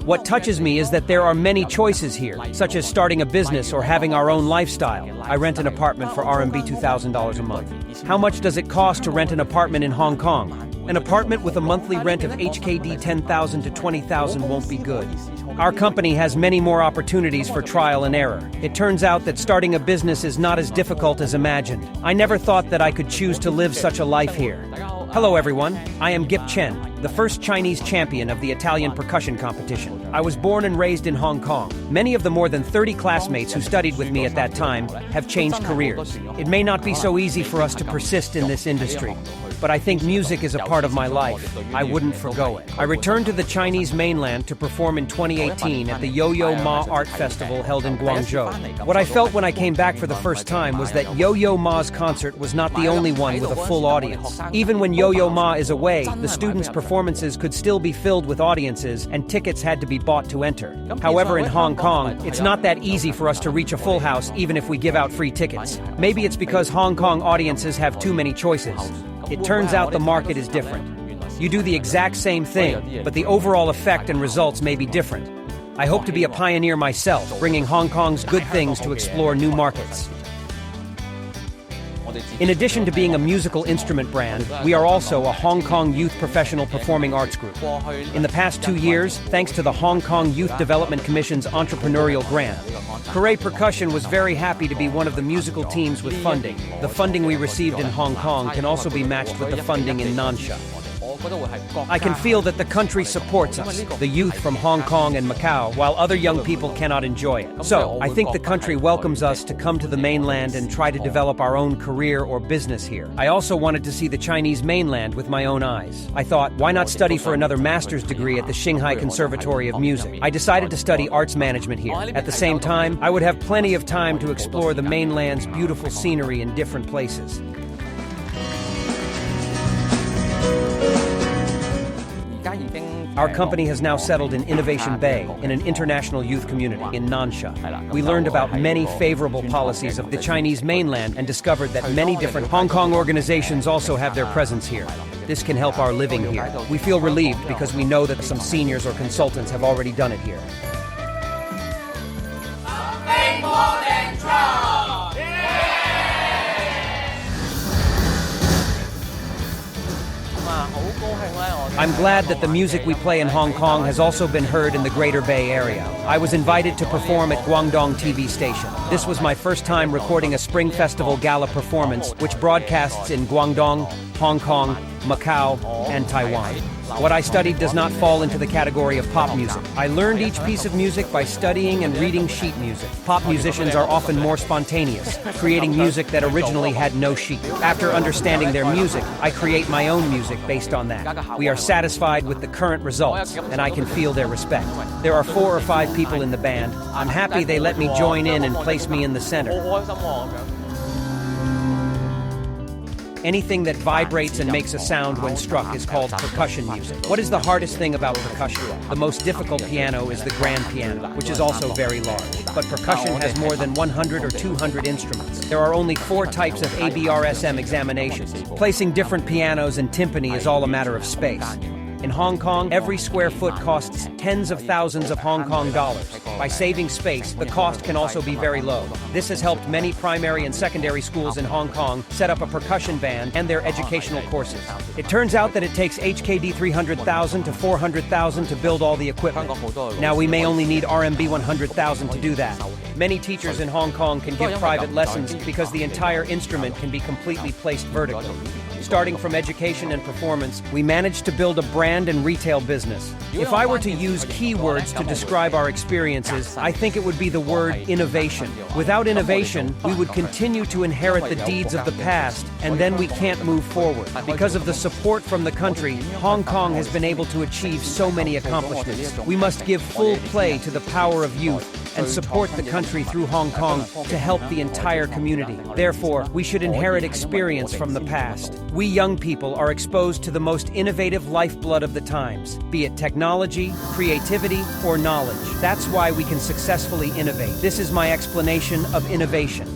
What touches me is that there are many choices here, such as starting a business or having our own lifestyle. I rent an apartment for RMB $2,000 a month. How much does it cost to rent an apartment in Hong Kong? An apartment with a monthly rent of HKD 10,000 to 20,000 won't be good. Our company has many more opportunities for trial and error. It turns out that starting a business is not as difficult as imagined. I never thought that I could choose to live such a life here. Hello everyone, I am Gip Chen, the first Chinese champion of the Italian percussion competition. I was born and raised in Hong Kong. Many of the more than 30 classmates who studied with me at that time have changed careers. It may not be so easy for us to persist in this industry, but I think music is a part of my life. I wouldn't forgo it. I returned to the Chinese mainland to perform in 2018 at the Yo-Yo Ma Art Festival held in Guangzhou. What I felt when I came back for the first time was that Yo-Yo Ma's concert was not the only one with a full audience. Even when Yo-Yo Ma is away, the students' performances could still be filled with audiences and tickets had to be bought to enter. However, in Hong Kong, it's not that easy for us to reach a full house even if we give out free tickets. Maybe it's because Hong Kong audiences have too many choices. It turns out the market is different. You do the exact same thing, but the overall effect and results may be different. I hope to be a pioneer myself, bringing Hong Kong's good things to explore new markets. In addition to being a musical instrument brand, we are also a Hong Kong Youth Professional Performing Arts Group. In the past 2 years, thanks to the Hong Kong Youth Development Commission's entrepreneurial grant, Hooray Percussion was very happy to be one of the musical teams with funding. The funding we received in Hong Kong can also be matched with the funding in Nansha. I can feel that the country supports us, the youth from Hong Kong and Macau, while other young people cannot enjoy it. So, I think the country welcomes us to come to the mainland and try to develop our own career or business here. I also wanted to see the Chinese mainland with my own eyes. I thought, why not study for another master's degree at the Shanghai Conservatory of Music? I decided to study arts management here. At the same time, I would have plenty of time to explore the mainland's beautiful scenery in different places. Our company has now settled in Innovation Bay, in an international youth community in Nansha. We learned about many favorable policies of the Chinese mainland and discovered that many different Hong Kong organizations also have their presence here. This can help our living here. We feel relieved because we know that some seniors or consultants have already done it here. Something more than trouble! I'm glad that the music we play in Hong Kong has also been heard in the Greater Bay Area. I was invited to perform at Guangdong TV station. This was my first time recording a Spring Festival gala performance, which broadcasts in Guangdong, Hong Kong, Macau, and Taiwan. What I studied does not fall into the category of pop music. I learned each piece of music by studying and reading sheet music. Pop musicians are often more spontaneous, creating music that originally had no sheet. After understanding their music, I create my own music based on that. We are satisfied with the current results, and I can feel their respect. There are 4 or 5 people in the band. I'm happy they let me join in and place me in the center. Anything that vibrates and makes a sound when struck is called percussion music. What is the hardest thing about percussion? The most difficult piano is the grand piano, which is also very large. But percussion has more than 100 or 200 instruments. There are only 4 types of ABRSM examinations. Placing different pianos and timpani is all a matter of space. In Hong Kong, every square foot costs tens of thousands of Hong Kong dollars. By saving space, the cost can also be very low. This has helped many primary and secondary schools in Hong Kong set up a percussion band and their educational courses. It turns out that it takes HKD 300,000 to 400,000 to build all the equipment. Now we may only need RMB 100,000 to do that. Many teachers in Hong Kong can give private lessons because the entire instrument can be completely placed vertically. Starting from education and performance, we managed to build a brand and retail business. If I were to use keywords to describe our experiences, I think it would be the word innovation. Without innovation, we would continue to inherit the deeds of the past, and then we can't move forward. Because of the support from the country, Hong Kong has been able to achieve so many accomplishments. We must give full play to the power of youth and support the country through Hong Kong to help the entire community. Therefore, we should inherit experience from the past. We young people are exposed to the most innovative lifeblood of the times, be it technology, creativity, or knowledge. That's why we can successfully innovate. This is my explanation of innovation.